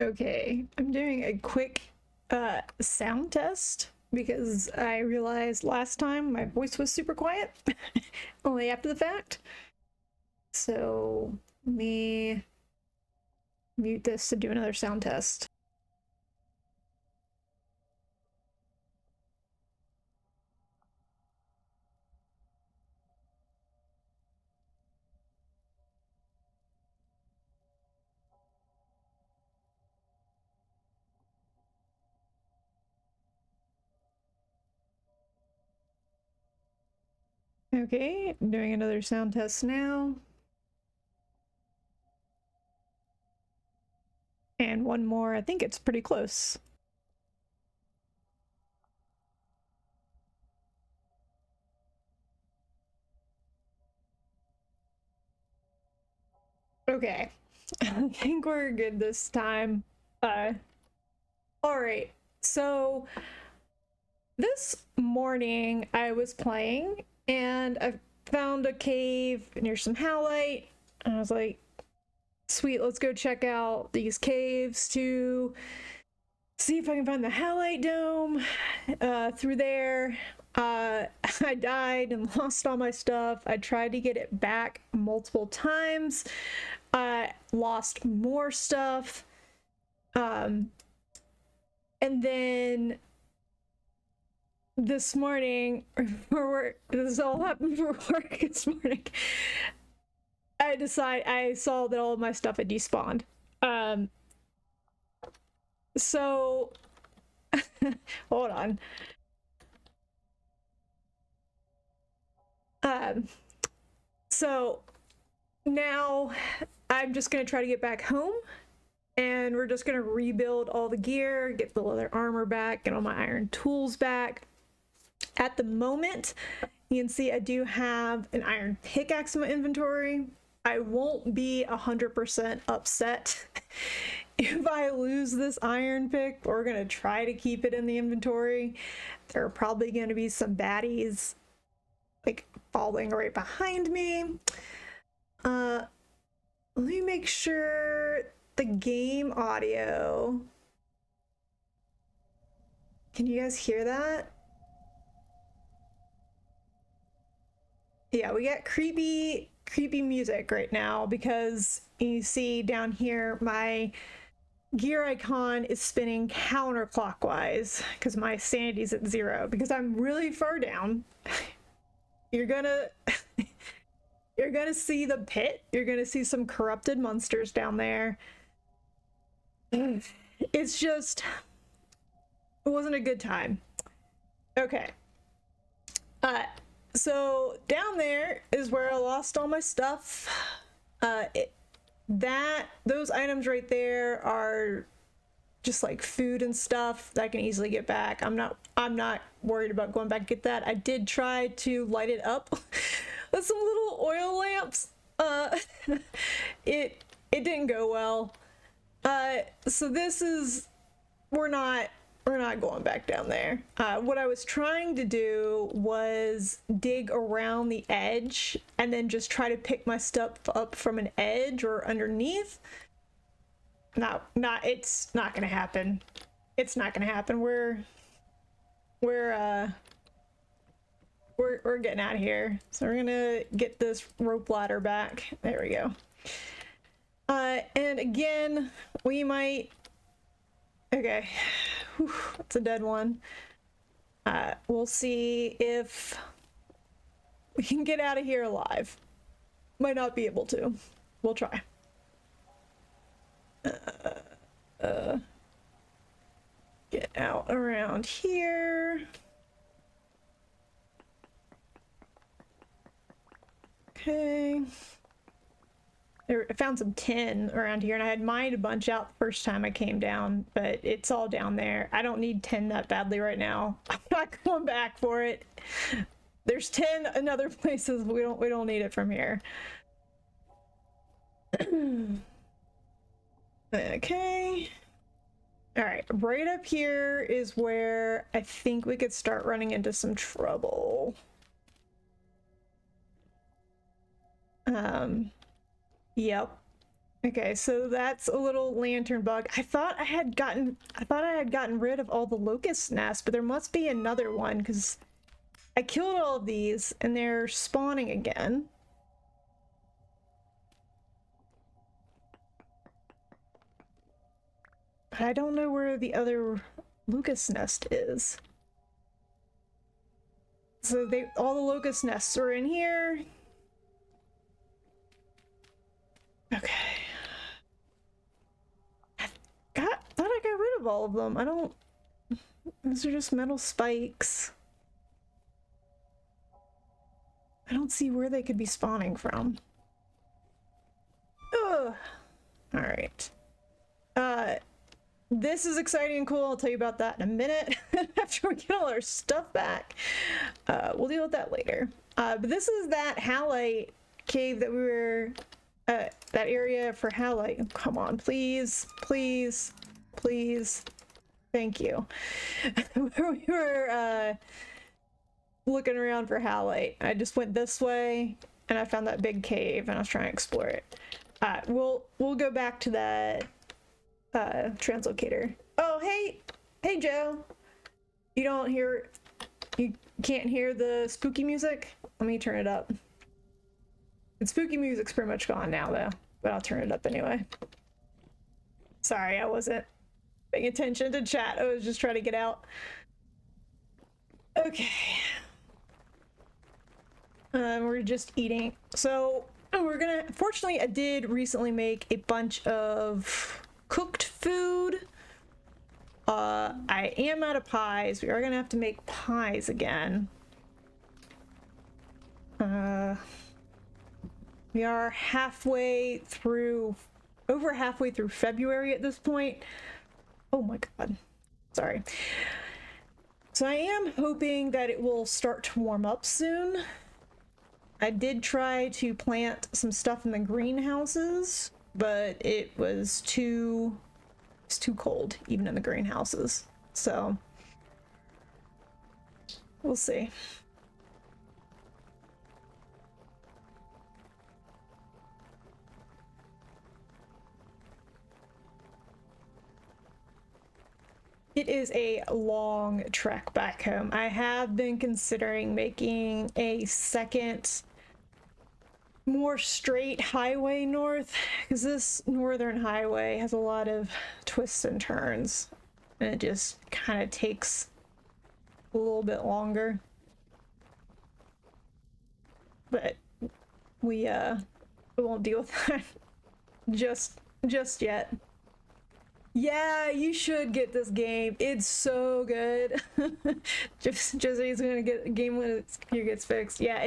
Okay, I'm doing a quick sound test because I realized last time my voice was super quiet, only after the fact. So let me mute this to do another sound test. Okay, doing another sound test now. And one more, I think it's pretty close. Okay, I think we're good this time. All right, so this morning I was playing and I found a cave near some halite, and I was like, sweet, let's go check out these caves to see if I can find the halite dome through there. I died and lost all my stuff. I tried to get it back multiple times. Lost more stuff. And then this morning, for work, this all happened for work this morning. I saw that all of my stuff had despawned. So hold on. So now I'm just gonna try to get back home, and we're just gonna rebuild all the gear, get the leather armor back, get all my iron tools back. At the moment, you can see I do have an iron pickaxe in my inventory. I won't be 100% upset if I lose this iron pick. We're gonna try to keep it in the inventory. There are probably gonna be some baddies like falling right behind me. Let me make sure the game audio. Can you guys hear that? Yeah, we got creepy music right now because you see down here my gear icon is spinning counterclockwise because my sanity's at 0 because I'm really far down. You're gonna see the pit. You're gonna see some corrupted monsters down there. It's just, it wasn't a good time. Okay. So down there is where I lost all my stuff. Those items right there are just like food and stuff that I can easily get back. I'm not worried about going back and get that. I did try to light it up with some little oil lamps. It didn't go well. So this is, we're not going back down there. What I was trying to do was dig around the edge and then just try to pick my stuff up from an edge or underneath. It's not gonna happen. It's not gonna happen. We're getting out of here. So we're gonna get this rope ladder back. There we go. And again, we might. Okay, whew, that's a dead one. We'll see if we can get out of here alive. Might not be able to. We'll try. Get out around here. Okay. I found some tin around here, and I had mined a bunch out the first time I came down, but it's all down there. I don't need tin that badly right now. I'm not going back for it. There's tin in other places. We don't need it from here. Okay. All right, right up here is where I think we could start running into some trouble. Yep. Okay, so that's a little lantern bug. I thought I had gotten rid of all the locust nests, but there must be another one because I killed all of these and they're spawning again. But I don't know where the other locust nest is. So all the locust nests are in here. Okay. Thought I got rid of all of them. I don't. Those are just metal spikes. I don't see where they could be spawning from. Ugh. All right. This is exciting and cool. I'll tell you about that in a minute after we get all our stuff back. We'll deal with that later. But this is that halite cave that we were, that area for halite. Oh, come on, please, please, please. Thank you. We were looking around for halite. I just went this way and I found that big cave and I was trying to explore it. We'll go back to that translocator. Oh, hey Joe. You can't hear the spooky music? Let me turn it up. The spooky music's pretty much gone now though, but I'll turn it up anyway. Sorry, I wasn't paying attention to chat. I was just trying to get out. Okay. We're just eating. So fortunately I did recently make a bunch of cooked food. I am out of pies. We are gonna have to make pies again. We are over halfway through February at this point. Oh my god. Sorry. So I am hoping that it will start to warm up soon. I did try to plant some stuff in the greenhouses, but it was too cold, even in the greenhouses. So we'll see. It is a long trek back home. I have been considering making a second, more straight highway north, because this northern highway has a lot of twists and turns, and it just kind of takes a little bit longer. But we won't deal with that just yet. Yeah, you should get this game. It's so good. Jesse's gonna get a game when its gear gets fixed. Yeah,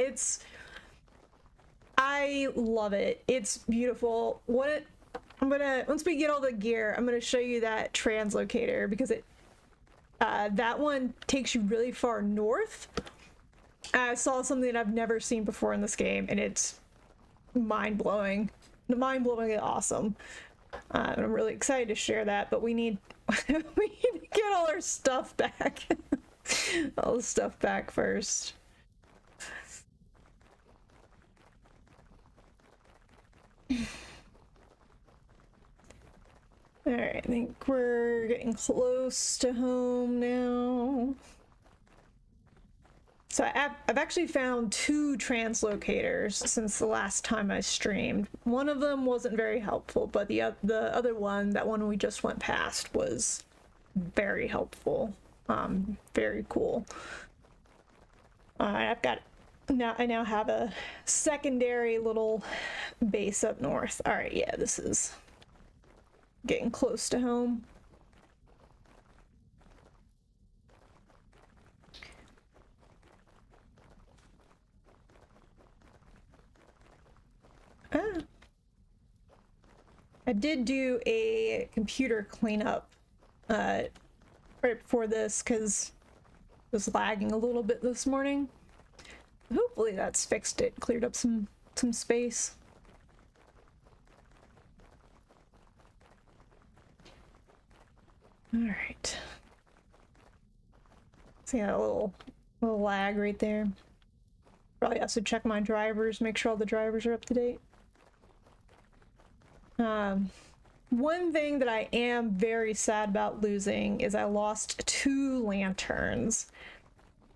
I love it. It's beautiful. Once we get all the gear, I'm gonna show you that translocator because that one takes you really far north. I saw something that I've never seen before in this game, and it's mind-blowingly awesome. I'm really excited to share that, but we need to get all our stuff back. All the stuff back first. Alright, I think we're getting close to home now. So I've actually found 2 translocators since the last time I streamed. One of them wasn't very helpful, but the other one, that one we just went past, was very helpful. Very cool. I now have a secondary little base up north. All right, yeah, this is getting close to home. I did do a computer cleanup right before this because it was lagging a little bit this morning. Hopefully that's fixed it, cleared up some space. All right. See that little lag right there. Probably also check my drivers, make sure all the drivers are up to date. One thing that I am very sad about losing is I lost 2 lanterns.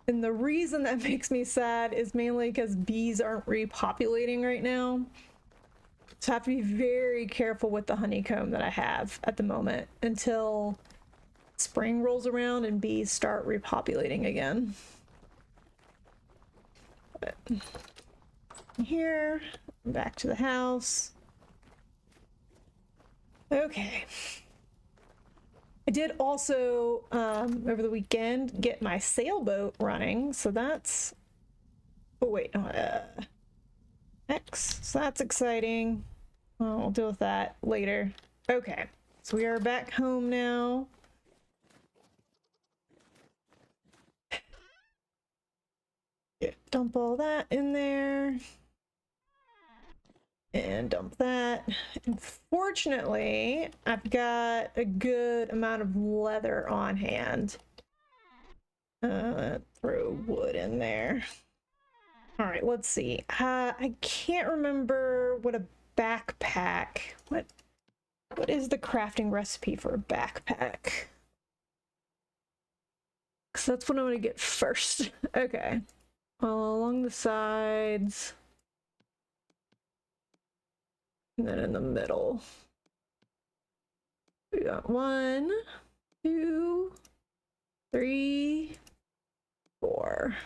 And the reason that makes me sad is mainly because bees aren't repopulating right now. So I have to be very careful with the honeycomb that I have at the moment until spring rolls around and bees start repopulating again. But here, back to the house. Okay. I did also, over the weekend, get my sailboat running, so that's... Oh, wait, X. So that's exciting. Well, we'll deal with that later. Okay, so we are back home now. Dump all that in there. And dump that. Unfortunately, I've got a good amount of leather on hand. Throw wood in there. All right, let's see. I can't remember what a backpack. What is the crafting recipe for a backpack? Because that's what I'm gonna get first. Okay. Well, along the sides. And then in the middle. We got 1, 2, 3, 4.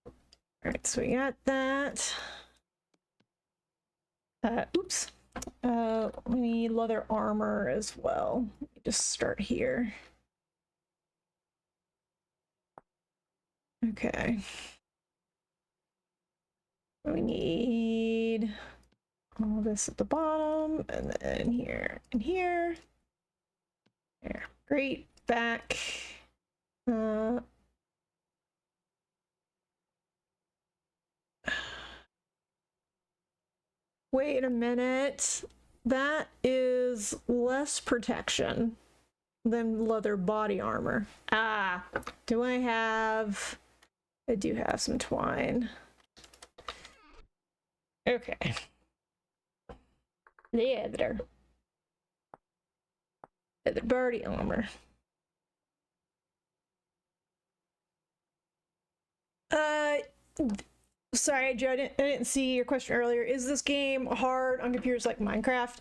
All right, so we got that. Oops. We need leather armor as well. Just start here. Okay. We need all this at the bottom, and then here and here. There. Great. Back. Wait a minute. That is less protection than leather body armor. Ah, do I have... I do have some twine. Okay. Leather body armor. Sorry, Joe, I didn't see your question earlier. Is this game hard on computers like Minecraft?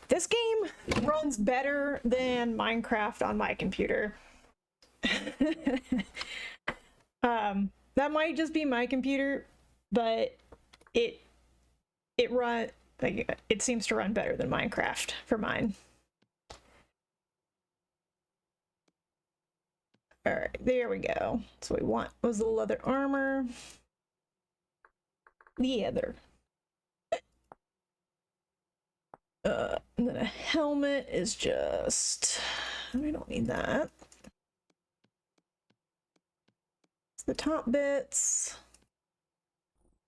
This game runs better than Minecraft on my computer. That might just be my computer, but it seems to run better than Minecraft for mine. All right, there we go. So we want was the leather armor. Leather. And then a helmet is just... We don't need that. It's the top bits.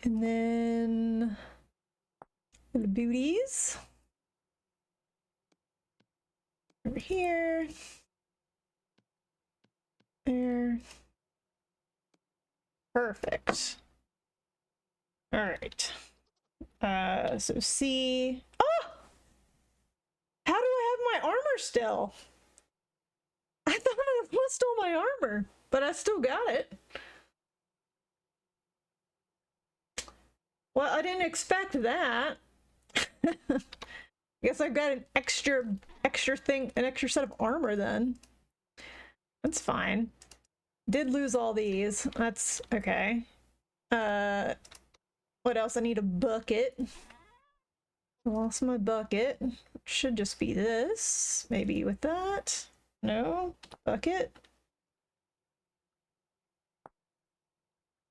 And then the booties. Over here. There. Perfect. All right. So C. Oh! How do I have my armor still? I thought I lost all my armor, but I still got it. Well, I didn't expect that. I guess I've got an extra thing, an extra set of armor then. That's fine. Did lose all these. That's okay. What else? I need a bucket. Lost my bucket. Should just be this. Maybe with that. No. Bucket.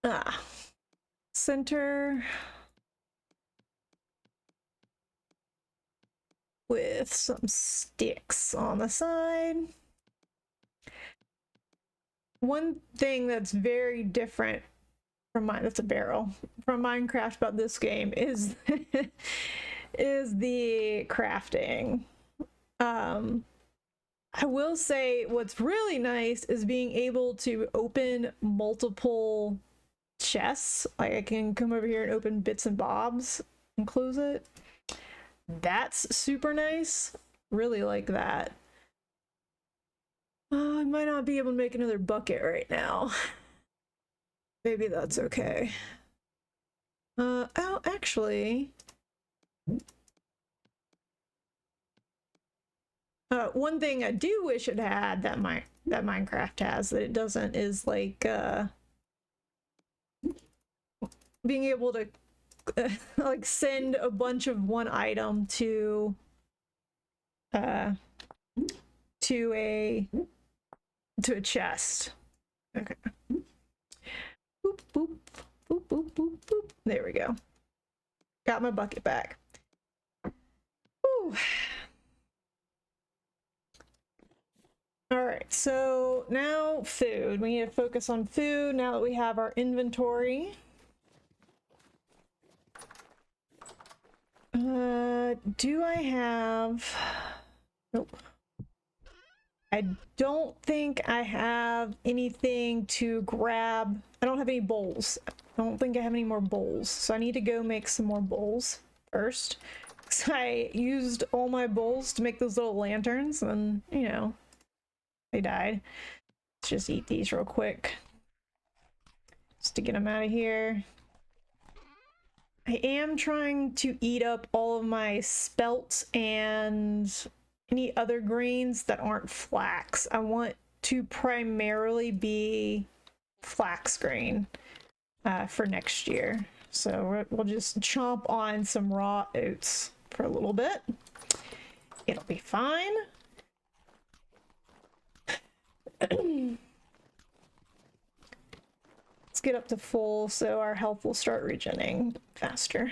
Ah. Center. With some sticks on the side. One thing that's very different from mine, that's a barrel, from Minecraft about this game is is the crafting. I will say what's really nice is being able to open multiple chests. Like I can come over here and open bits and bobs and close it. That's super nice. Really like that. I might not be able to make another bucket right now. Maybe that's okay. Oh, actually... one thing I do wish it had that Minecraft has that it doesn't is like being able to like send a bunch of one item to a chest. Okay. Boop boop boop boop boop boop. There we go. Got my bucket back. Whew. All right, so now food. We need to focus on food now that we have our inventory. Do I have... Nope. I don't think I have anything to grab. I don't have any bowls. I don't think I have any more bowls. So I need to go make some more bowls first. Because I used all my bowls to make those little lanterns and, you know, they died. Let's just eat these real quick. Just to get them out of here. I am trying to eat up all of my spelt and any other grains that aren't flax. I want to primarily be flax grain for next year. So we'll just chomp on some raw oats for a little bit. It'll be fine. Let's get up to full so our health will start regenerating faster.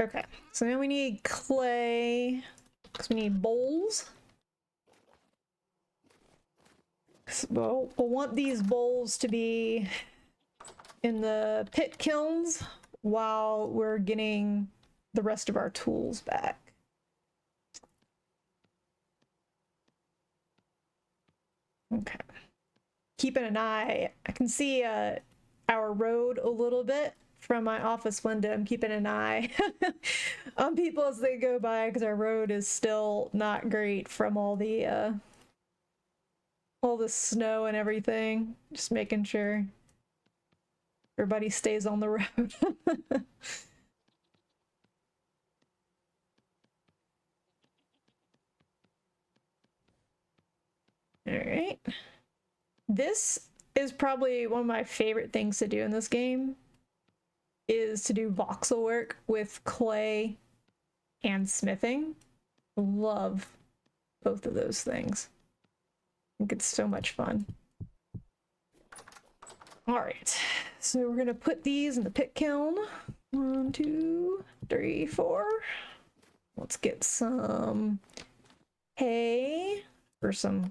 Okay, so now we need clay because we need bowls. We'll want these bowls to be in the pit kilns while we're getting the rest of our tools back. Okay. Keeping an eye. I can see our road a little bit from my office window. I'm keeping an eye on people as they go by because our road is still not great from all the snow and everything. Just making sure everybody stays on the road. All right. This is probably one of my favorite things to do in this game, is to do voxel work with clay and smithing. Love both of those things. I think it's so much fun. All right, so we're gonna put these in the pit kiln. 1, 2, 3, 4. Let's get some hay or some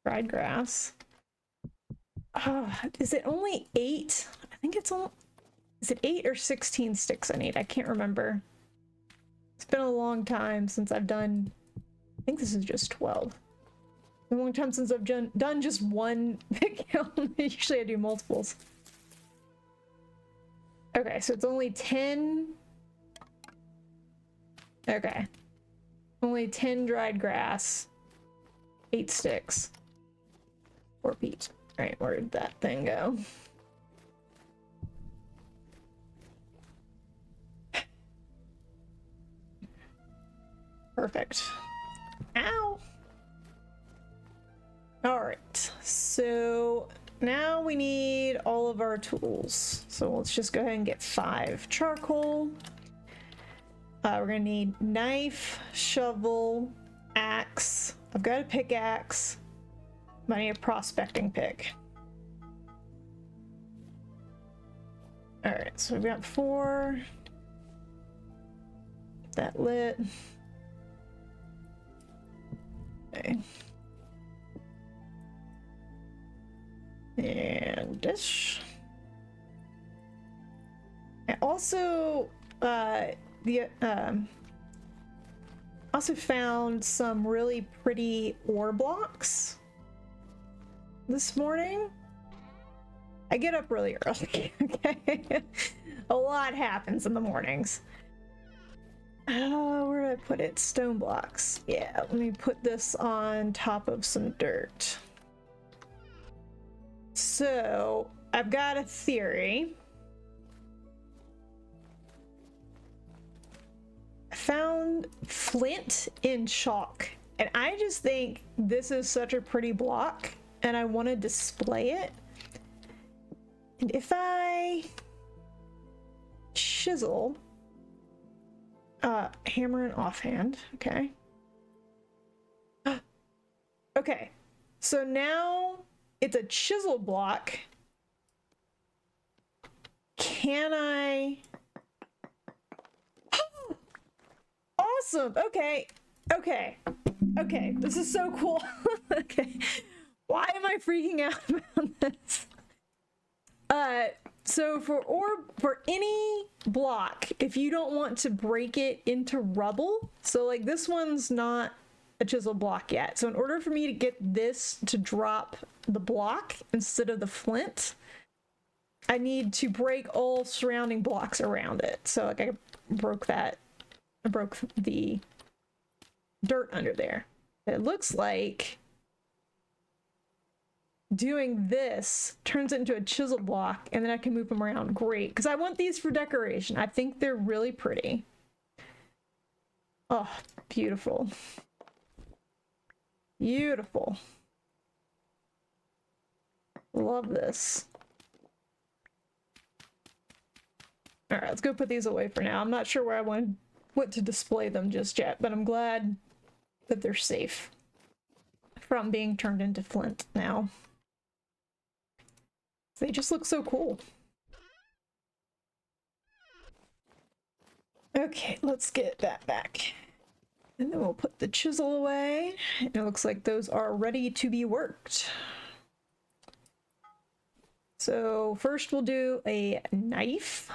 dried grass. Is it only 8? I think it's all. Is it 8 or 16 sticks I need? I can't remember. It's been a long time since I've done. I think this is just 12. A long time since I've done just one pit kiln. Usually I do multiples. Okay, so it's only 10. Okay. Only 10 dried grass. 8 sticks. 4 peat. Alright, where'd that thing go? Perfect. Ow! Alright, so now we need all of our tools. So let's just go ahead and get 5 charcoal. We're gonna need knife, shovel, axe. I've got a pickaxe. I need a prospecting pick. Alright, so we've got 4. Get that lit. Okay. And dish. I also also found some really pretty ore blocks this morning. I get up really early, okay? A lot happens in the mornings. Where did I put it? Stone blocks. Yeah, let me put this on top of some dirt. So, I've got a theory. I found flint in chalk, and I just think this is such a pretty block, and I want to display it. And if I chisel, hammer and offhand, okay. Okay, so now it's a chisel block. Can I? Awesome. Okay. Okay. This is so cool. Okay. Why am I freaking out about this? So for any block, if you don't want to break it into rubble, so like this one's not a chisel block yet. So in order for me to get this to drop the block instead of the flint, I need to break all surrounding blocks around it. So like I broke the dirt under there. It looks like doing this turns it into a chisel block, and then I can move them around. Great, because I want these for decoration. I think they're really pretty. Oh, beautiful. Beautiful. Love this. All right, let's go put these away for now. I'm not sure where I want to display them just yet, but I'm glad that they're safe from being turned into flint now. They just look so cool. Okay, let's get that back. And then we'll put the chisel away. And it looks like those are ready to be worked. So first we'll do a knife.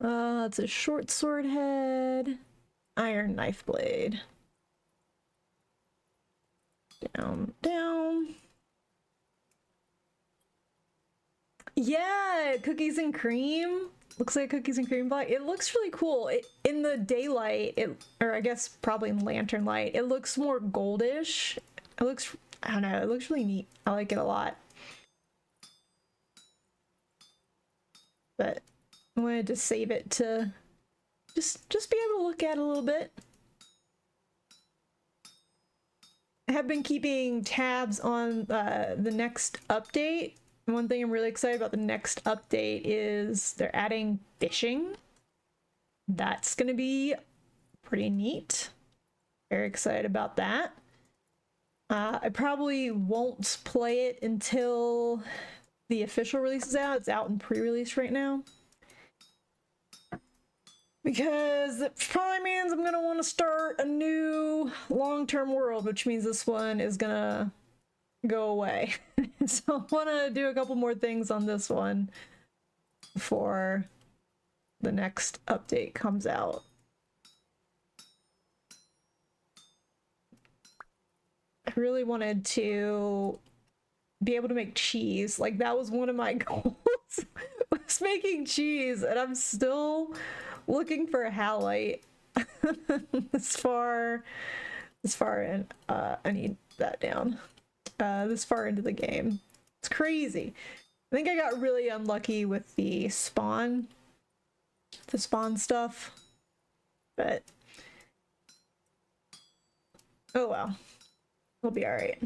It's a short sword head, iron knife blade. Down, down. Yeah, cookies and cream. Looks like a cookies and cream block. It looks really cool. In the daylight, or I guess probably in lantern light, it looks more goldish. It looks, I don't know, it looks really neat. I like it a lot. But I wanted to save it to just be able to look at it a little bit. I have been keeping tabs on the next update. One thing I'm really excited about the next update is they're adding fishing. That's gonna be pretty neat. Very excited about that. I probably won't play it until the official release is out. It's out in pre-release right now. Because it probably means I'm gonna want to start a new long-term world, which means this one is gonna go away. So I want to do a couple more things on this one before the next update comes out. I really wanted to be able to make cheese. Like that was one of my goals, was making cheese, and I'm still looking for a halite this far in. I need that down. This far into the game. It's crazy. I think I got really unlucky with the spawn stuff, but oh well, we'll be all right.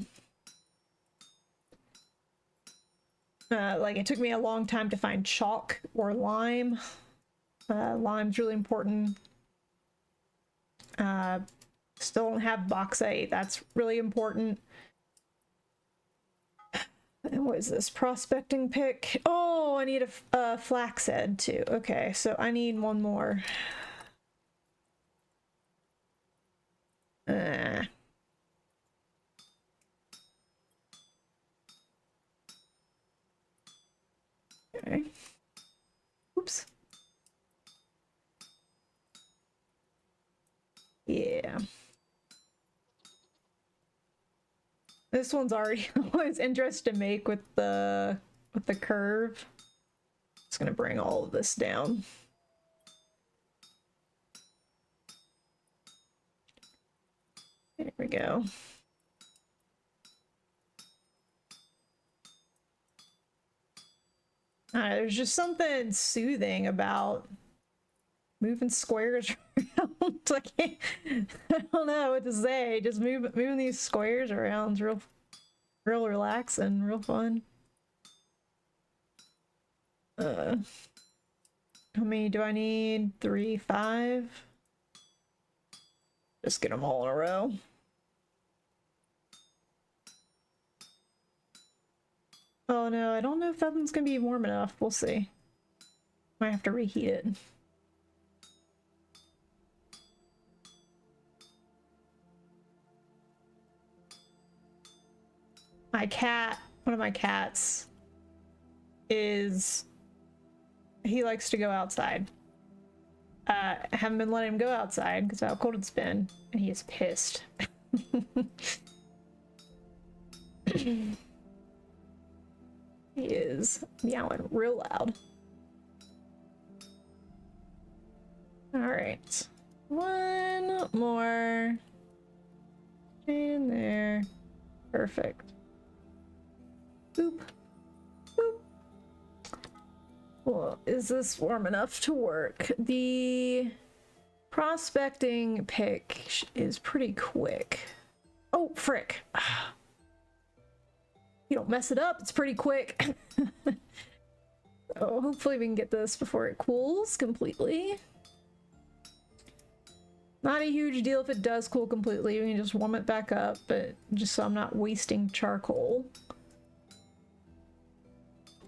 Like it took me a long time to find chalk or lime. Lime's really important. Still don't have bauxite. That's really important. And what is this? Prospecting pick. Oh, I need a flax head too. Okay, so I need one more. Okay. Oops. Yeah. This one's already always interesting to make with the curve. Just gonna bring all of this down. go. There's just something soothing about moving squares around. I don't know what to say. Just moving these squares around is real relaxing, real fun. How many do I need? 3, 5? Just get them all in a row. Oh no, I don't know if that one's gonna be warm enough. We'll see. Might have to reheat it. My cat, one of my cats, he likes to go outside. I haven't been letting him go outside because of how cold it's been, and he is pissed. He is meowing real loud. All right, one more in there. Perfect. Boop. Boop. Well, is this warm enough to work? The prospecting pick is pretty quick. Oh, frick. You don't mess it up, it's pretty quick. So hopefully we can get this before it cools completely. Not a huge deal if it does cool completely. We can just warm it back up, but just so I'm not wasting charcoal.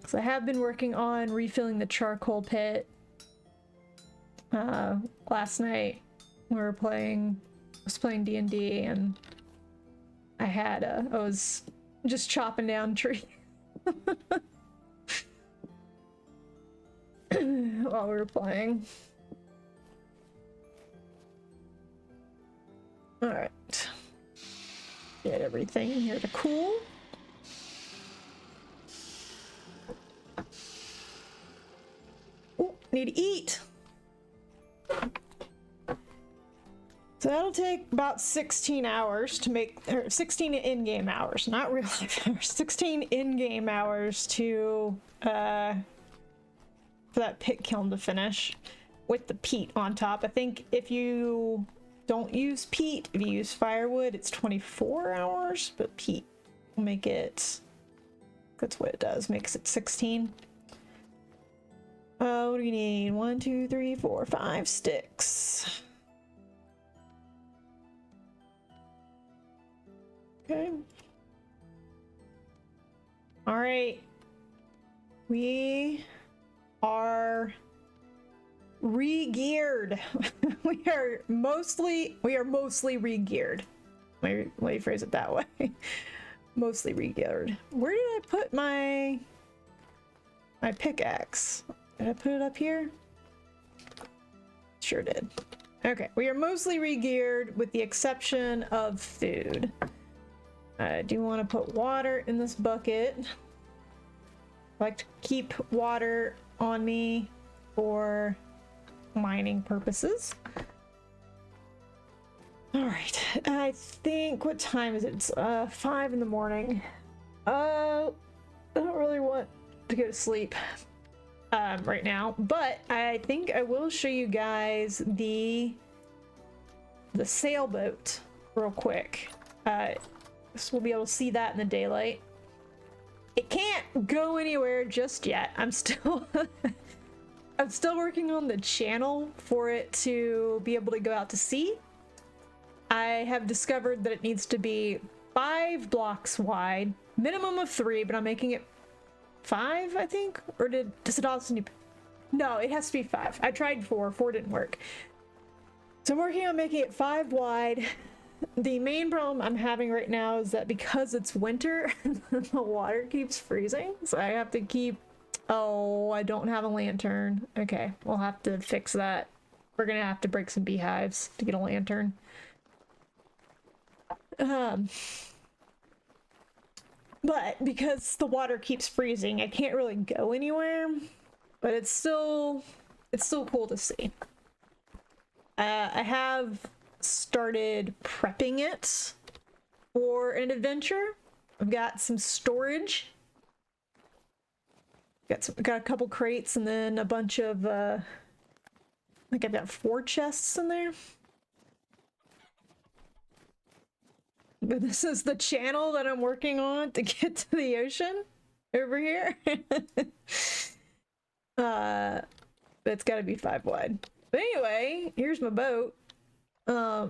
So I have been working on refilling the charcoal pit. Last night we were playing, I was playing D&D, and I was just chopping down trees while we were playing. All right, get everything in here to cool. Ooh, need to eat. So that'll take about 16 hours to make, or 16 in-game hours, not real life hours, 16 in-game hours to, for that pit kiln to finish with the peat on top. I think if you don't use peat, if you use firewood, it's 24 hours, but peat will make it, that's what it does, makes it 16. What do you need? 1, 2, 3, 4, 5 sticks. Okay. All right. We are re-geared. we are mostly re-geared. Let me phrase it that way. Mostly re-geared. Where did I put my pickaxe? Did I put it up here? Sure did. Okay, we are mostly re-geared with the exception of food. I do want to put water in this bucket. I like to keep water on me for mining purposes. All right, I think, what time is it? It's 5 in the morning. I don't really want to go to sleep right now, but I think I will show you guys the sailboat real quick. So we'll be able to see that in the daylight. It can't go anywhere just yet. I'm still working on the channel for it to be able to go out to sea. I have discovered that it needs to be 5 blocks wide, minimum of 3, but I'm making it 5, I think? Or does it also need... No, it has to be 5. I tried 4 didn't work. So I'm working on making it 5 wide. The main problem I'm having right now is that because it's winter, the water keeps freezing, so I have to keep... Oh, I don't have a lantern. Okay, we'll have to fix that. We're gonna have to break some beehives to get a lantern. But because the water keeps freezing, I can't really go anywhere, but it's still cool to see. I have started prepping it for an adventure. I've got some storage. Got a couple crates and then a bunch of I think I've got 4 chests in there. But this is the channel that I'm working on to get to the ocean over here. It's got to be 5 wide. But anyway, here's my boat. I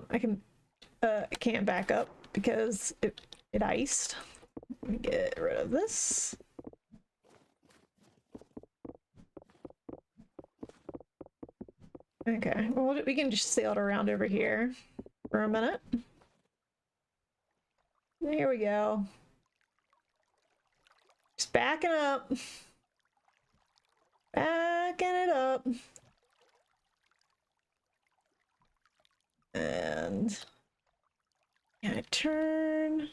can't back up because it iced. Let me get rid of this. Okay, well, we can just sail it around over here for a minute. There we go. Just backing up. Backing it up. And I turn.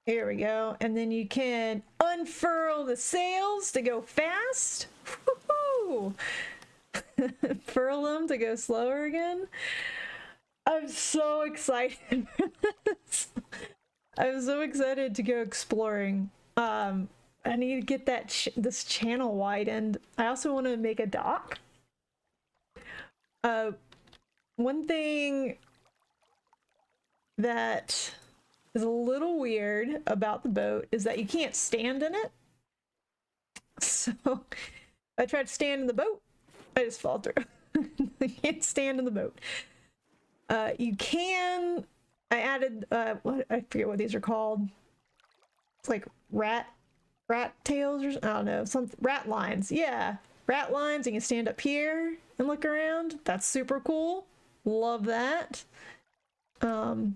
Here we go. And then you can unfurl the sails to go fast. Woo-hoo! Furl them to go slower again. I'm so excited for this. I'm so excited to go exploring. I need to get this channel widened. I also want to make a dock. One thing that is a little weird about the boat is that you can't stand in it. So I tried to stand in the boat. I just fall through. I can't stand in the boat. You can. I added. What, I forget what these are called. It's like rat tails or I don't know. Some rat lines. Yeah, rat lines. You can stand up here and look around. That's super cool. Love that. And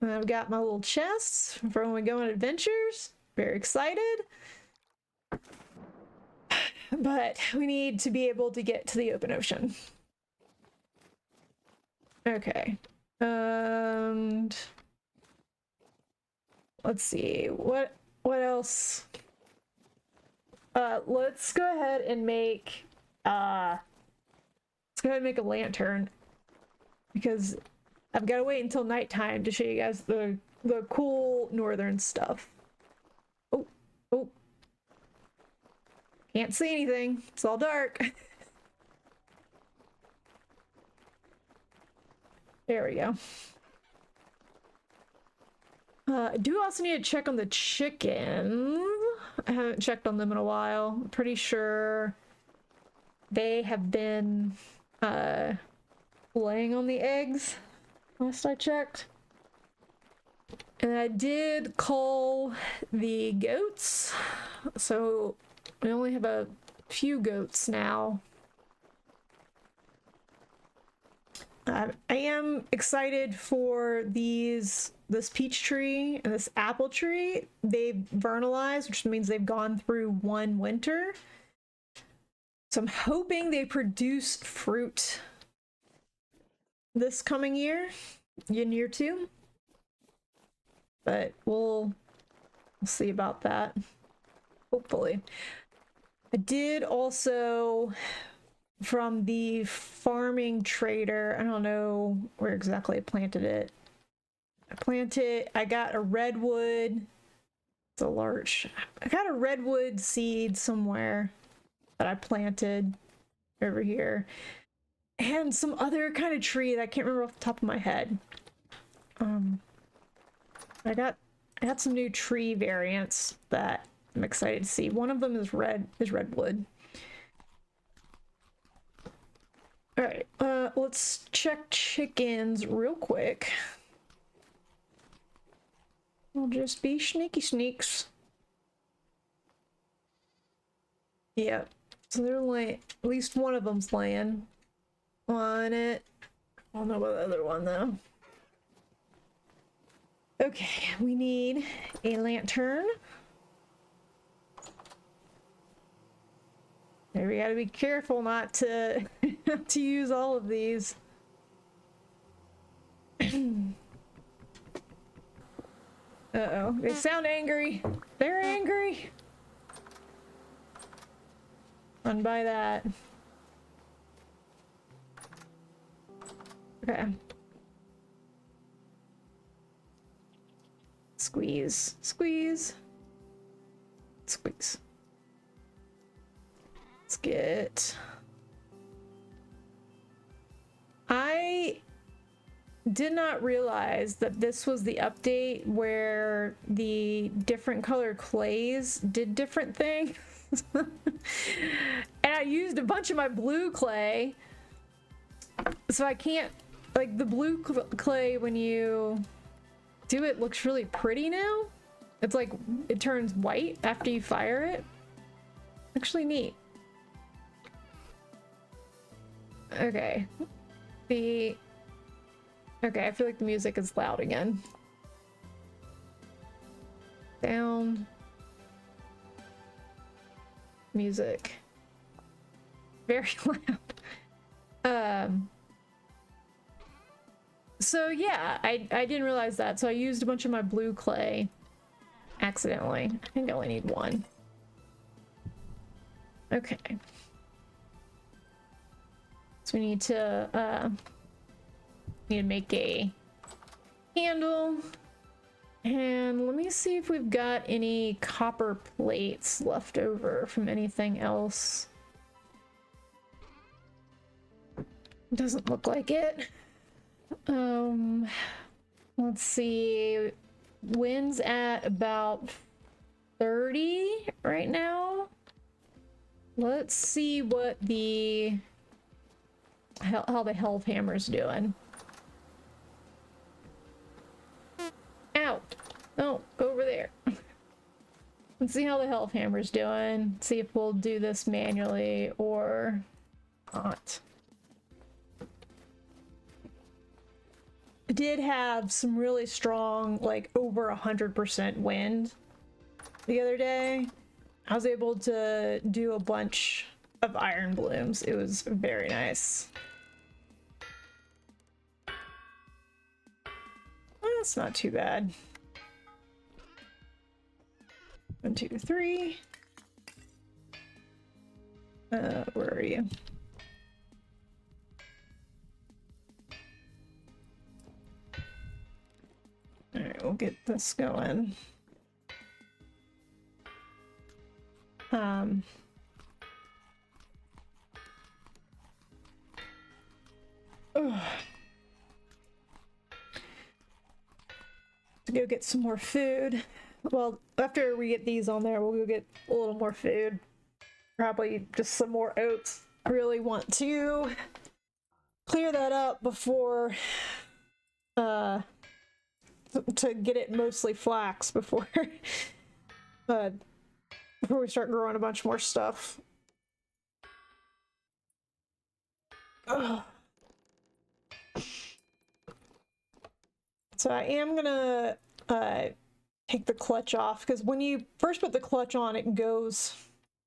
I've got my little chests for when we go on adventures. Very excited. But we need to be able to get to the open ocean. Okay. And let's see. What else? Let's go ahead and make a lantern because I've got to wait until nighttime to show you guys the cool northern stuff. Oh. Can't see anything. It's all dark. There we go. I do also need to check on the chickens. I haven't checked on them in a while. I'm pretty sure they have been laying on the eggs last I checked. And I did cull the goats. So we only have a few goats now. I am excited for this peach tree and this apple tree. They've vernalized, which means they've gone through 1 winter. So I'm hoping they produce fruit this coming year, in year 2. But we'll see about that. Hopefully. I did also, from the farming trader, I don't know where exactly I planted it. I got a redwood. It's a large. I got a redwood seed somewhere that I planted over here. And some other kind of tree that I can't remember off the top of my head. I got some new tree variants that I'm excited to see. One of them is redwood. All right, let's check chickens real quick. We'll just be sneaky sneaks. Yep. So they're laying, at least one of them's laying on it. I don't know about the other one though. Okay, we need a lantern. There, we gotta be careful not to to use all of these. Uh-oh, they sound angry. They're angry. Run by that. Okay. Squeeze, squeeze, squeeze. Let's get... I did not realize that this was the update where the different color clays did different things. And I used a bunch of my blue clay, so I can't, like, the blue clay, when you do it, looks really pretty now. It's like it turns white after you fire it. Actually neat. Okay. Okay, I feel like the music is loud again. Down. Music. Very loud. So yeah, I didn't realize that. So I used a bunch of my blue clay accidentally. I think I only need one. Okay. So we need to make a candle. And let me see if we've got any copper plates left over from anything else. Doesn't look like it. Let's see. Wind's at about 30 right now. Let's see what how the health hammer's doing. Ow! No, go over there. Let's see how the health hammer's doing. See if we'll do this manually or not. I did have some really strong, like over 100% wind the other day. I was able to do a bunch of iron blooms. It was very nice. That's not too bad. 1, 2, 3. Where are you? All right, we'll get this going. To go get some more food. Well, after we get these on there, we'll go get a little more food. Probably just some more oats. I really want to clear that up before to get it mostly flax before before we start growing a bunch more stuff. Ugh. So I am gonna take the clutch off, because when you first put the clutch on, it goes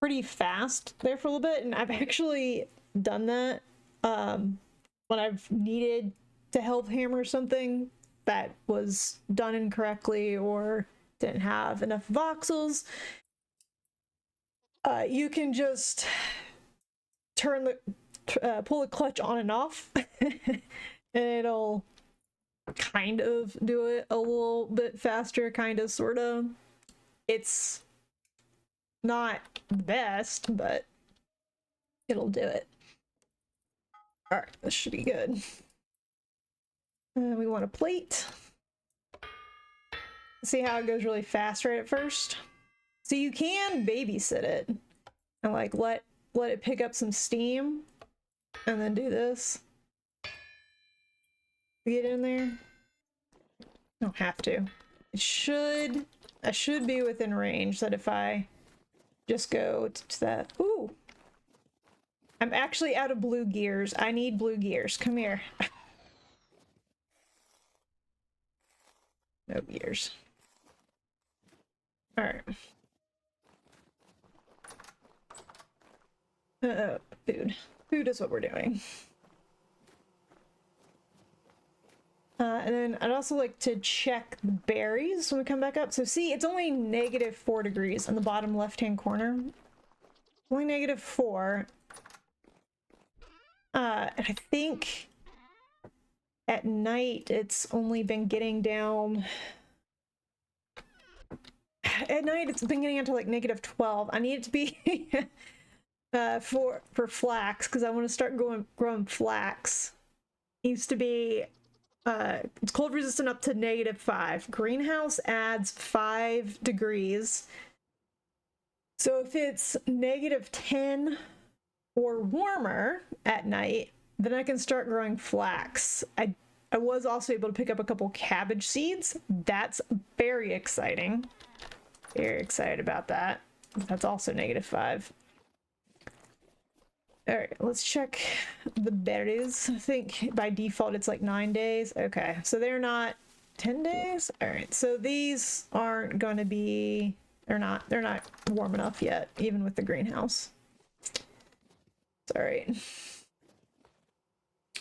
pretty fast there for a little bit, and I've actually done that when I've needed to health hammer something that was done incorrectly or didn't have enough voxels. You can just turn the pull the clutch on and off and it'll kind of do it a little bit faster, kind of, sort of. It's not the best, but it'll do it. All right, this should be good. We want a plate. See how it goes really fast right at first? So you can babysit it and like let it pick up some steam and then do this. Get in there. Don't have to. I should be within range, that if I just go to that. Ooh. I'm actually out of blue gears. I need blue gears. Come here. No gears. All right. Food. Food is what we're doing. And then I'd also like to check the berries when we come back up. So see, it's only -4 degrees on the bottom left-hand corner. Only -4. And I think at night it's only been getting down at night it's been getting into like -12. I need it to be for flax, because I want to start growing flax. It used to be it's cold resistant up to -5. Greenhouse adds 5 degrees. So if it's -10 or warmer at night, then I can start growing flax. I was also able to pick up a couple cabbage seeds. That's very exciting. Very excited about that. That's also -5. All right, let's check the berries. I think by default it's like 9 days. Okay, so they're not 10 days. All right, so these aren't going to be, they're not warm enough yet, even with the greenhouse. Sorry.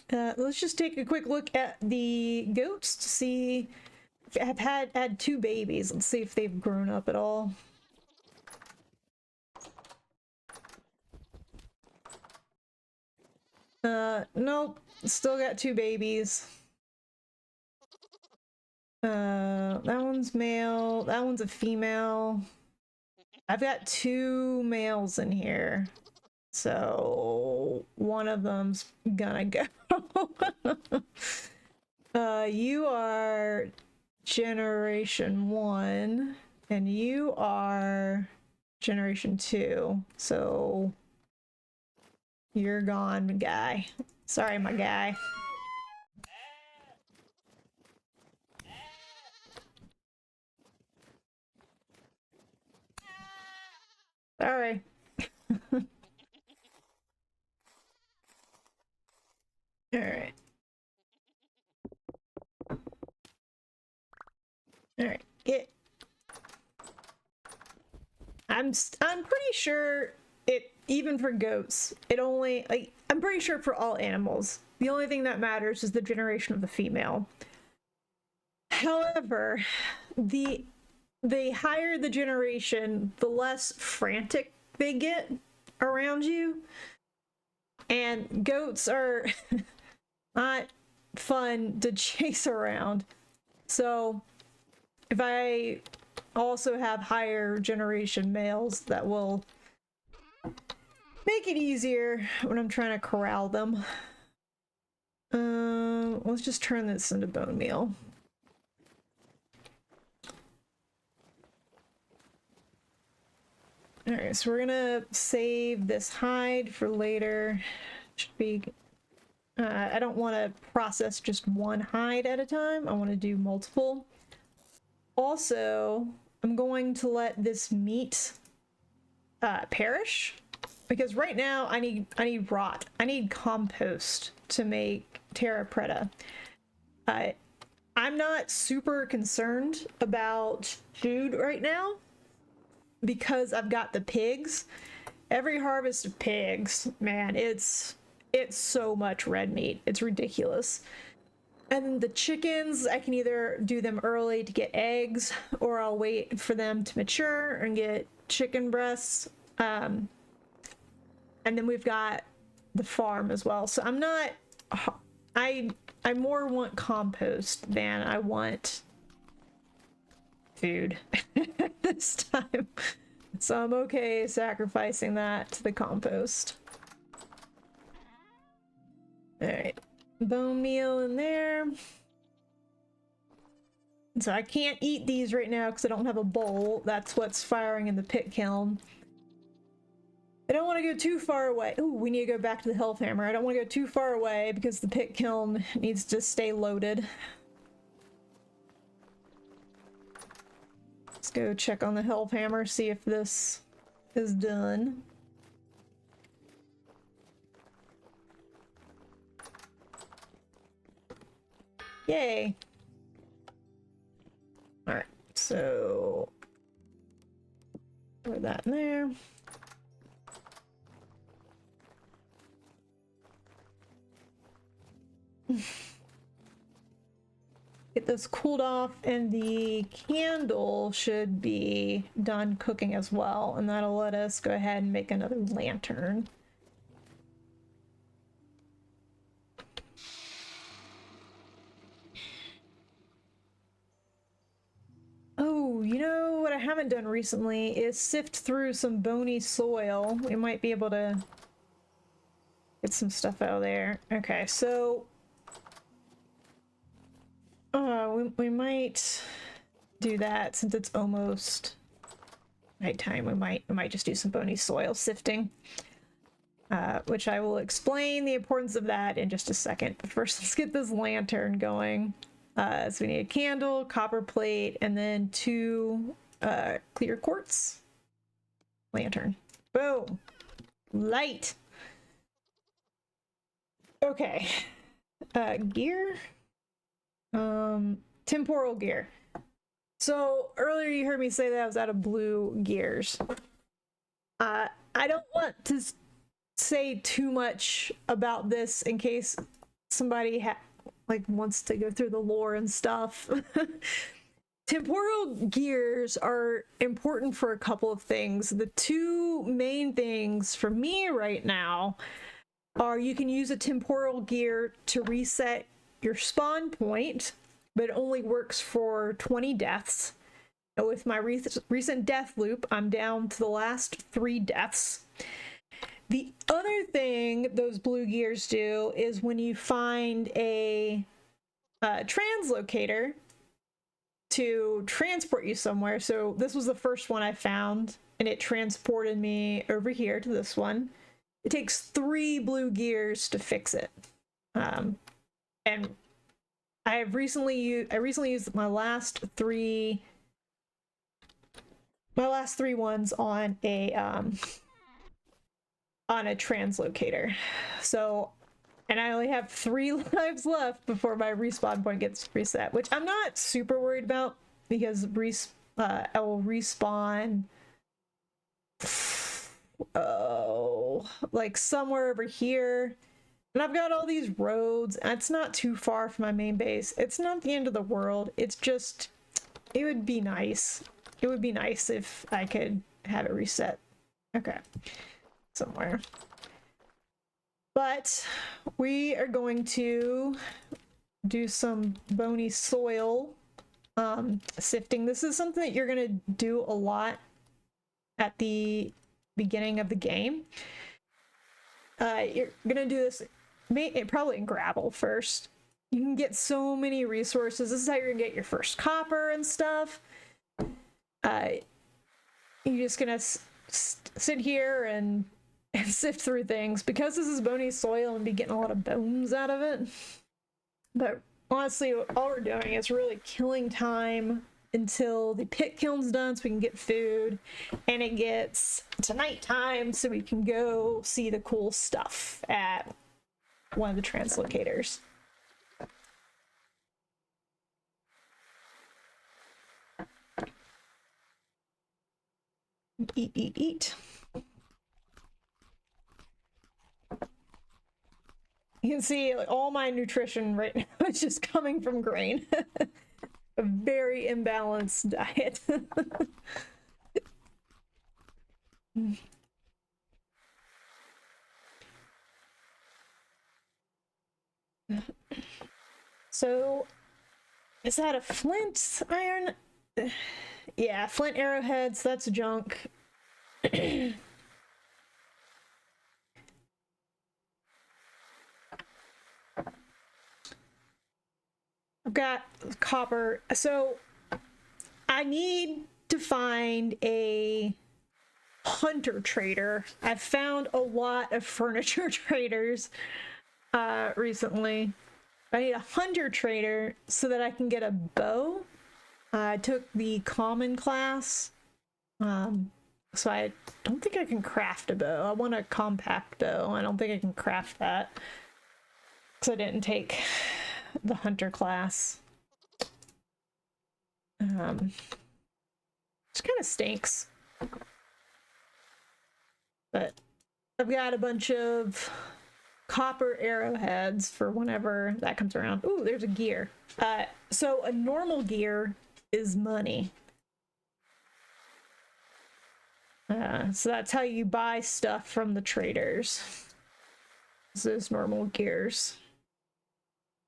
Let's just take a quick look at the goats to see if I've had 2 babies. Let's see if they've grown up at all. Nope, still got 2 babies. That one's male, that one's a female. I've got 2 males in here, so one of them's gonna go. You are generation 1 and you are generation 2, so you're gone, my guy. Sorry, my guy. Sorry. All right. All right. I'm pretty sure it, even for goats, it only, like, I'm pretty sure for all animals, the only thing that matters is the generation of the female. However, the higher the generation, the less frantic they get around you. And goats are not fun to chase around. So if I also have higher generation males, that will make it easier when I'm trying to corral them. Let's just turn this into bone meal. All right, so we're gonna save this hide for later. Should be, I don't want to process just one hide at a time. I want to do multiple. Also, I'm going to let this meat perish, because right now I need rot. I need compost to make terra preta. I'm not super concerned about food right now because I've got the pigs. Every harvest of pigs, man, it's so much red meat. It's ridiculous. And the chickens, I can either do them early to get eggs, or I'll wait for them to mature and get chicken breasts. And then we've got the farm as well. So I'm not, I more want compost than I want food this time. So I'm okay sacrificing that to the compost. All right, bone meal in there. So I can't eat these right now because I don't have a bowl. That's what's firing in the pit kiln. I don't want to go too far away. Ooh, we need to go back to the health hammer. I don't want to go too far away because the pit kiln needs to stay loaded. Let's go check on the health hammer, see if this is done. Yay. All right, so put that in there. Get this cooled off, and the candle should be done cooking as well, and that'll let us go ahead and make another lantern. Oh, you know what I I haven't done recently is sift through some bony soil. We might be able to get some stuff out of there. Okay, so we might do that since it's almost nighttime. We might just do some bony soil sifting, which I will explain the importance of that in just a second. But first, let's get this lantern going. So we need a candle, copper plate, and then 2 clear quartz. Lantern. Boom. Light. Okay. Gear. Temporal gear. So earlier you heard me say that I was out of blue gears. I don't want to say too much about this in case somebody wants to go through the lore and stuff. Temporal gears are important for a couple of things. The 2 main things for me right now are you can use a temporal gear to reset your spawn point, but it only works for 20 deaths. With my recent death loop, I'm down to the last 3 deaths. The other thing those blue gears do is when you find a translocator to transport you somewhere. So this was the first one I found, and it transported me over here to this one. It takes 3 blue gears to fix it. And I recently used my last 3 ones on a translocator. So, and I only have 3 lives left before my respawn point gets reset, which I'm not super worried about because I will respawn like somewhere over here. And I've got all these roads, and it's not too far from my main base. It's not the end of the world. It's just, it would be nice. It would be nice if I could have it reset. Okay. Somewhere. But we are going to do some bony soil sifting. This is something that you're going to do a lot at the beginning of the game. You're going to do this probably in gravel first. You can get so many resources. This is how you're going to get your first copper and stuff. You're just going to sit here and sift through things because this is bony soil and be getting a lot of bones out of it. But honestly, all we're doing is really killing time until the pit kiln's done so we can get food, and it gets to nighttime so we can go see the cool stuff at one of the translocators. Eat. You can see like, all my nutrition right now is just coming from grain. A very imbalanced diet. So, is that a flint iron? Yeah, flint arrowheads, that's junk. I've got copper. So I need to find a hunter trader. I've found a lot of furniture traders recently. I need a hunter trader so that I can get a bow. I took the common class. So I don't think I can craft a bow. I want a compact bow. I don't think I can craft that because I didn't take the hunter class. Which kind of stinks. But I've got a bunch of copper arrowheads for whenever that comes around. Ooh, there's a gear. So a normal gear is money. So that's how you buy stuff from the traders. Those normal gears.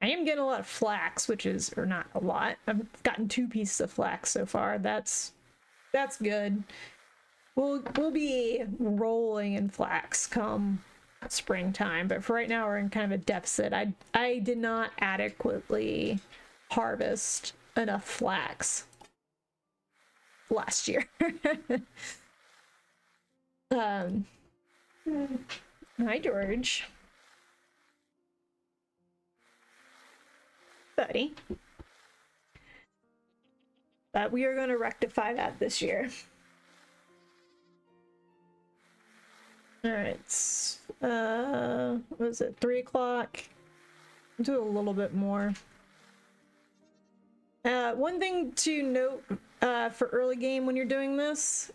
I am getting a lot of flax, or not a lot. I've gotten 2 pieces of flax so far. That's That's good. We'll be rolling in flax come springtime, but for right now we're in kind of a deficit. I did not adequately harvest enough flax last year. um Hi George. Buddy. But we are going to rectify that this year. All right. What was it? 3 o'clock. Do a little bit more. One thing to note for early game when you're doing this,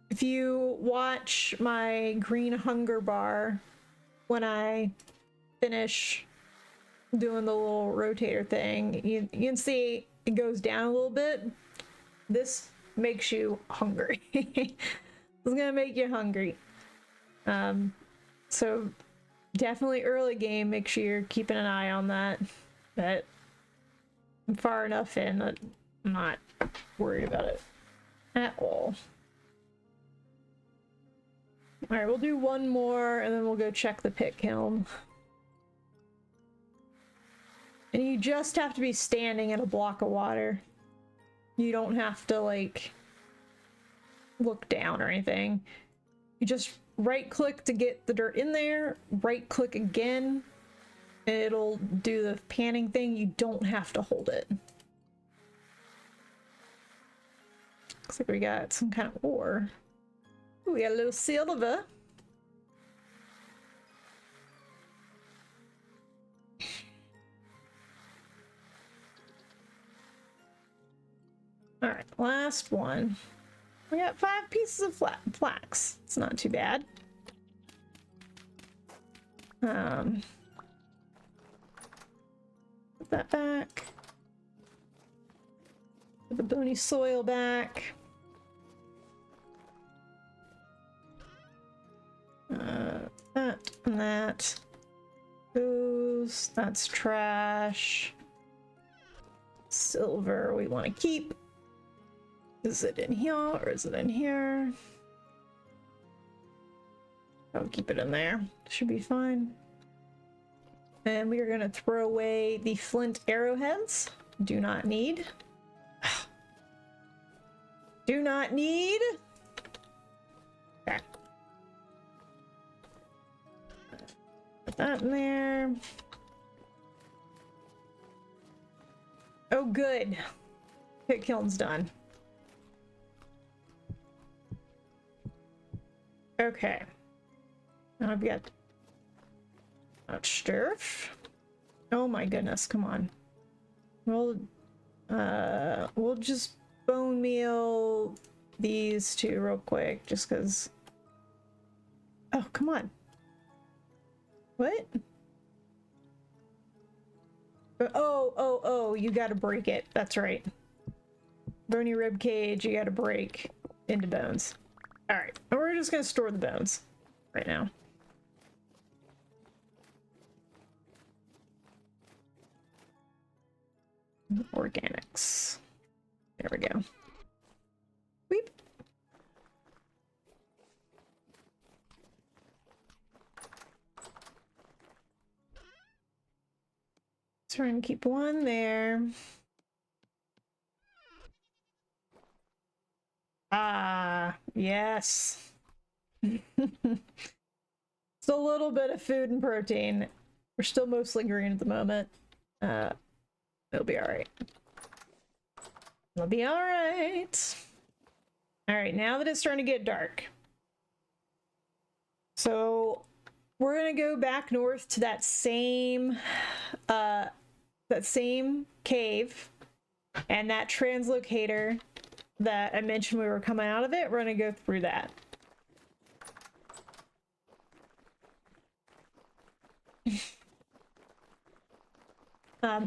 if you watch my green hunger bar when I finish doing the little rotator thing, you can see it goes down a little bit. This makes you hungry. It's gonna make you hungry. So definitely early game, make sure you're keeping an eye on that. But I'm far enough in that I'm not worried about it at all. All right, we'll do one more and then we'll go check the pit kiln. And you just have to be standing in a block of water. You don't have to like look down or anything. You just right click to get the dirt in there, right click again, and it'll do the panning thing. You don't have to hold it. Looks like we got some kind of ore. Ooh, we got a little silver. All right, last one. We got 5 pieces of flax. It's not too bad. Put that back. Put the bony soil back. That and that. Those. That's trash. Silver we want to keep. Is it in here or is it in here? I'll keep it in there. Should be fine. And we are going to throw away the flint arrowheads. Do not need. Do not need. Okay. Put that in there. Oh, good. Pit kiln's done. Okay. Now I've got Sturf. Oh my goodness, come on. We'll just bone meal these two real quick, just because. Oh, come on. What? Oh, you gotta break it. That's right. Bony rib cage, you gotta break into bones. Alright, we're just gonna store the bones right now. Organics. There we go. Weep. Try and keep one there. Ah, yes. It's a little bit of food and protein. We're still mostly green at the moment. It'll be all right. It'll be all right. All right, now that it's starting to get dark. So we're gonna go back north to that same cave and that translocator that I mentioned we were coming out of it. We're gonna go through that.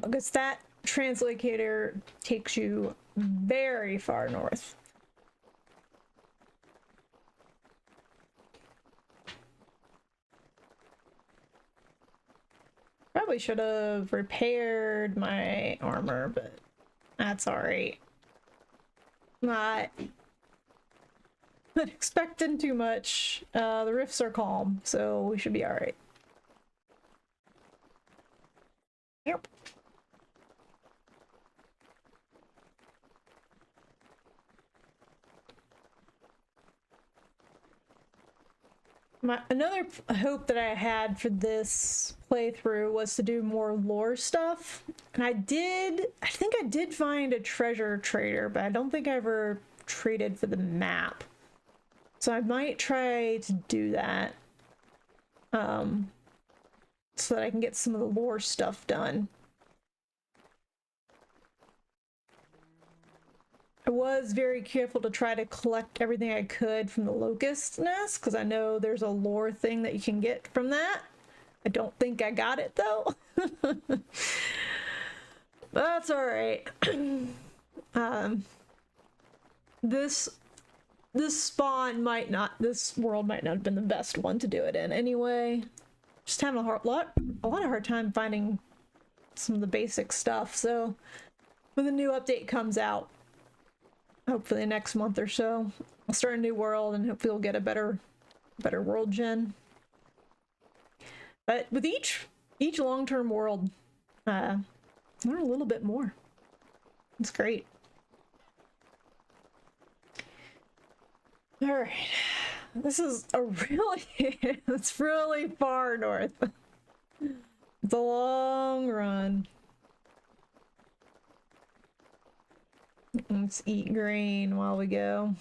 Because that translocator takes you very far north. Probably should have repaired my armor, but that's all right. not expecting too much. The rifts are calm, so we should be all right. Yep. Another hope that I had for this playthrough was to do more lore stuff. And I think I did find a treasure trader, but I don't think I ever traded for the map. So I might try to do that. So that I can get some of the lore stuff done. I was very careful to try to collect everything I could from the locust nest, because I know there's a lore thing that you can get from that. I don't think I got it though. That's all right. This world might not have been the best one to do it in anyway. Just having a lot of hard time finding some of the basic stuff. So when the new update comes out, hopefully next month or so, I'll start a new world and hopefully we'll get a better world gen. But with each long-term world, learn a little bit more. It's great. All right, this is it's really far north. It's a long run. Let's eat grain while we go.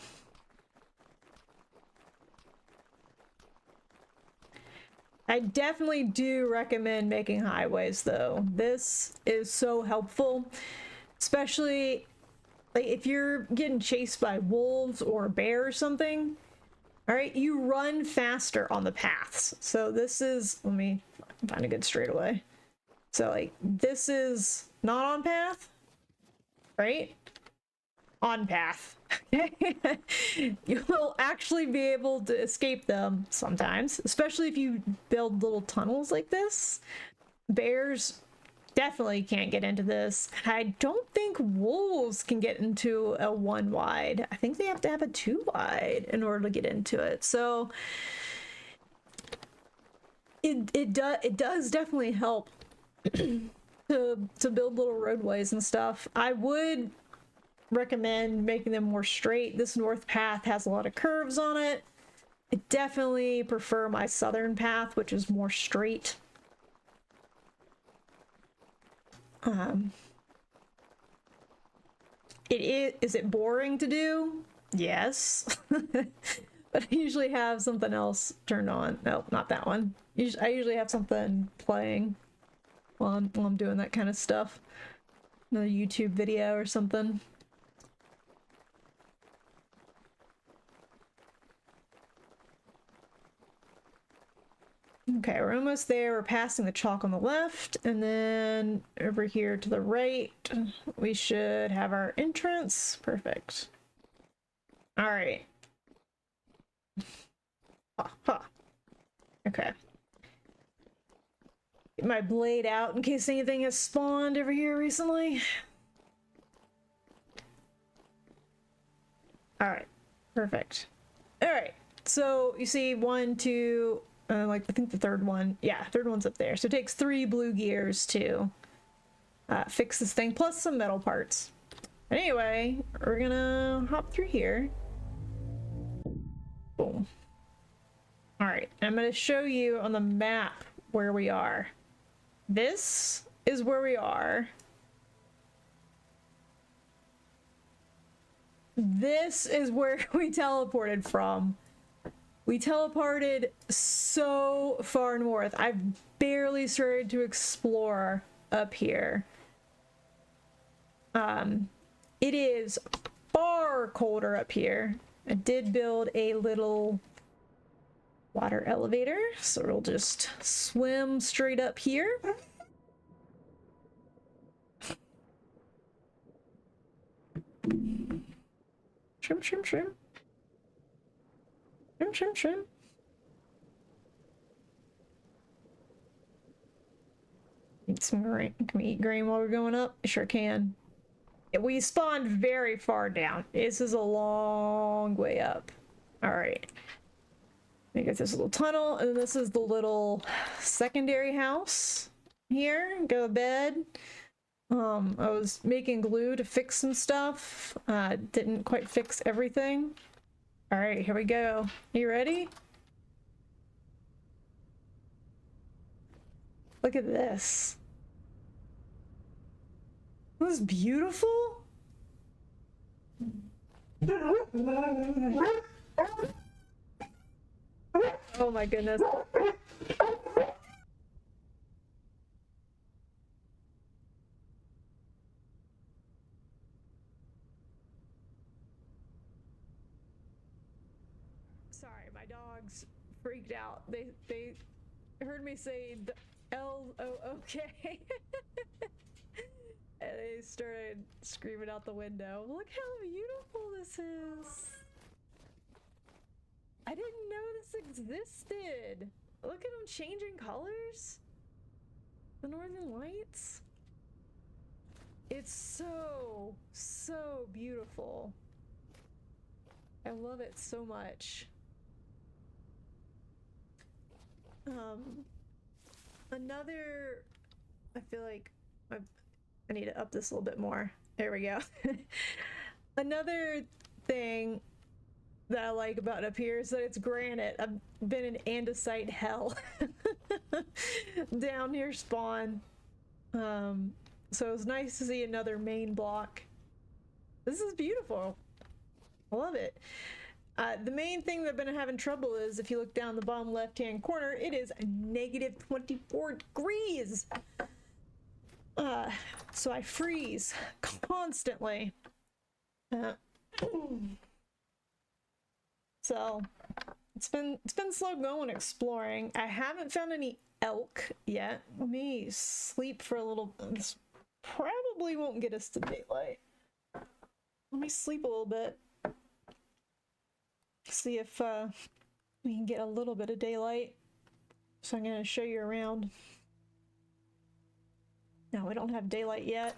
I definitely do recommend making highways though. This is so helpful, especially like if you're getting chased by wolves or a bear or something. All right, you run faster on the paths. So this is, let me find a good straightaway. So like this is not on path, right? On path. You will actually be able to escape them sometimes, especially if you build little tunnels like this. Bears definitely can't get into this. I don't think wolves can get into a 1 wide. I think they have to have a 2 wide in order to get into it. So it does definitely help to build little roadways and stuff. I would recommend making them more straight. This north path has a lot of curves on it. I definitely prefer my southern path, which is more straight. Is it boring to do? Yes. But I usually have something else turned on. Nope, not that one. I usually have something playing while I'm doing that kind of stuff. Another YouTube video or something. Okay, we're almost there. We're passing the chalk on the left, and then over here to the right, we should have our entrance. Perfect. All right. Okay. Get my blade out in case anything has spawned over here recently. All right. Perfect. All right. So you see 1, 2, like I think the third one. Yeah, third one's up there. So it takes 3 blue gears to fix this thing, plus some metal parts. Anyway, we're gonna hop through here. Boom. All right, I'm gonna show you on the map where we are. This is where we are. This is where we teleported from. We teleported so far north. I've barely started to explore up here. It is far colder up here. I did build a little water elevator, so we'll just swim straight up here. Shrimp, shrimp, shrimp. Shrimp, shrimp, shrimp. Eat some grain. Can we eat grain while we're going up? Sure can. We spawned very far down. This is a long way up. All right. You get this little tunnel, and this is the little secondary house here. Go to bed. I was making glue to fix some stuff. Didn't quite fix everything. All right, here we go. You ready? Look at this. This is beautiful. Oh my goodness. Sorry, my dogs freaked out. They heard me say the L-O-O-K. And they started screaming out the window. Look how beautiful this is. I didn't know this existed. Look at them changing colors. The Northern Lights. It's so, so beautiful. I love it so much. Another, I feel like I need to up this a little bit more. There we go. Another thing that I like about up here is that it's granite. I've been in andesite hell down near spawn. So it's nice to see another main block. This is beautiful. I love it. The main thing that I've been having trouble is if you look down the bottom left-hand corner, it is negative 24 degrees. So I freeze constantly. So it's been slow going exploring. I haven't found any elk yet. Let me sleep for a little. This probably won't get us to daylight. Let me sleep a little bit. See if we can get a little bit of daylight. So I'm gonna show you around. No, we don't have daylight yet.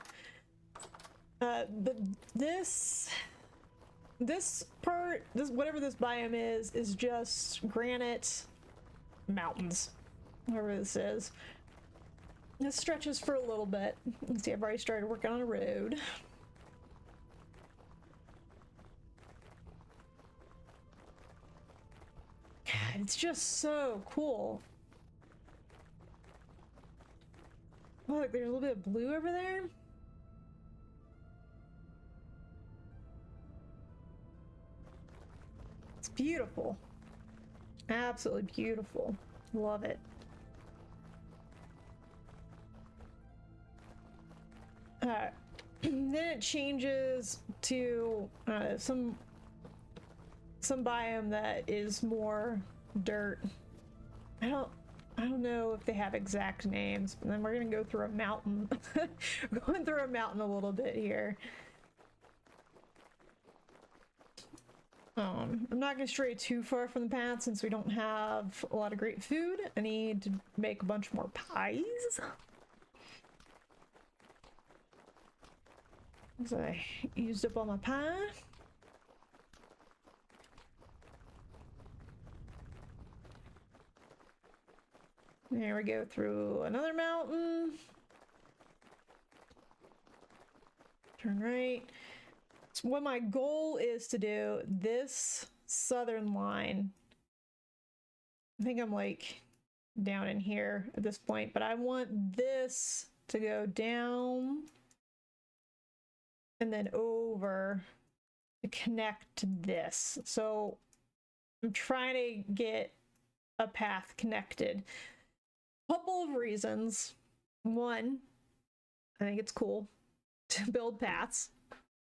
But this part, whatever this biome is just granite mountains. Whatever this is. This stretches for a little bit. You can see I've already started working on a road. God, it's just so cool. Look, there's a little bit of blue over there. It's beautiful. Absolutely beautiful. Love it. Then it changes to some biome that is more dirt. I don't know if they have exact names, but then we're gonna go through a mountain. We're going through a mountain a little bit here. I'm not gonna stray too far from the path since we don't have a lot of great food. I need to make a bunch more pies. So I used up all my pie. There we go through another mountain. Turn right. So what my goal is to do, this southern line. I think I'm like down in here at this point, but I want this to go down and then over to connect to this. So I'm trying to get a path connected. Couple of reasons. One, I think it's cool to build paths.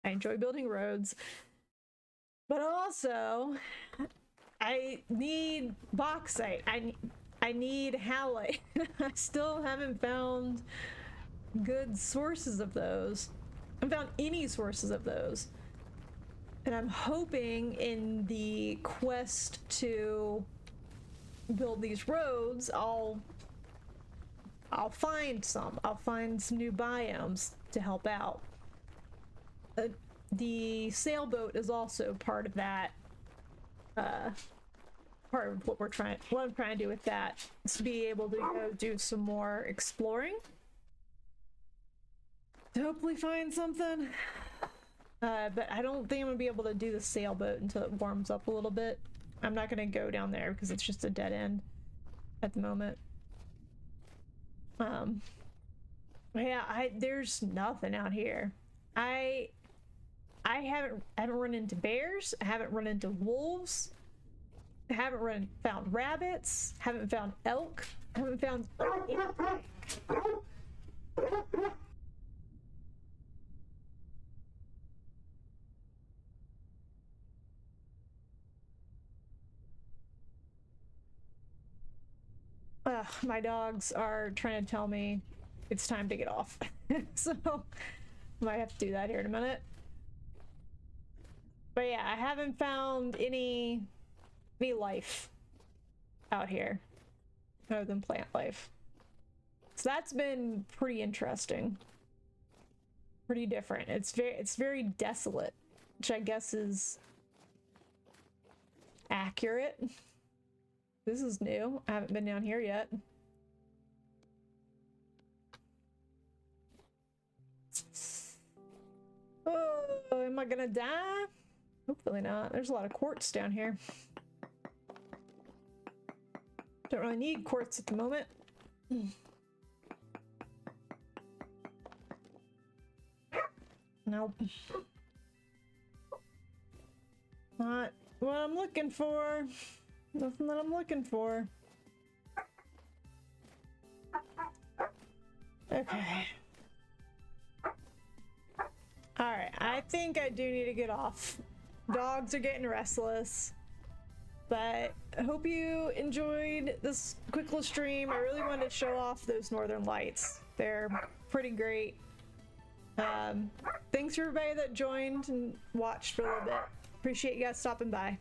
I enjoy building roads. But also, I need bauxite. I need halite. I still haven't found good sources of those. I haven't found any sources of those. And I'm hoping in the quest to build these roads, I'll find some. I'll find some new biomes to help out. The sailboat is also part of that part of what I'm trying to do with that is to be able to go do some more exploring to hopefully find something. But I don't think I'm gonna be able to do the sailboat until it warms up a little bit. I'm not gonna go down there because it's just a dead end at the moment. Yeah, there's nothing out here. I haven't run into bears. I haven't run into wolves. I haven't found rabbits. Haven't found elk. Haven't found. My dogs are trying to tell me it's time to get off. So might have to do that here in a minute. But yeah, I haven't found any life out here other than plant life. So that's been pretty interesting. Pretty different. It's very desolate, which I guess is accurate. This is new. I haven't been down here yet. Oh, am I gonna die? Hopefully not. There's a lot of quartz down here. Don't really need quartz at the moment. Nope. Not what I'm looking for. Nothing that I'm looking for. Okay. Alright, I think I do need to get off. Dogs are getting restless. But I hope you enjoyed this quick little stream. I really wanted to show off those northern lights. They're pretty great. Thanks for everybody that joined and watched for a little bit. Appreciate you guys stopping by.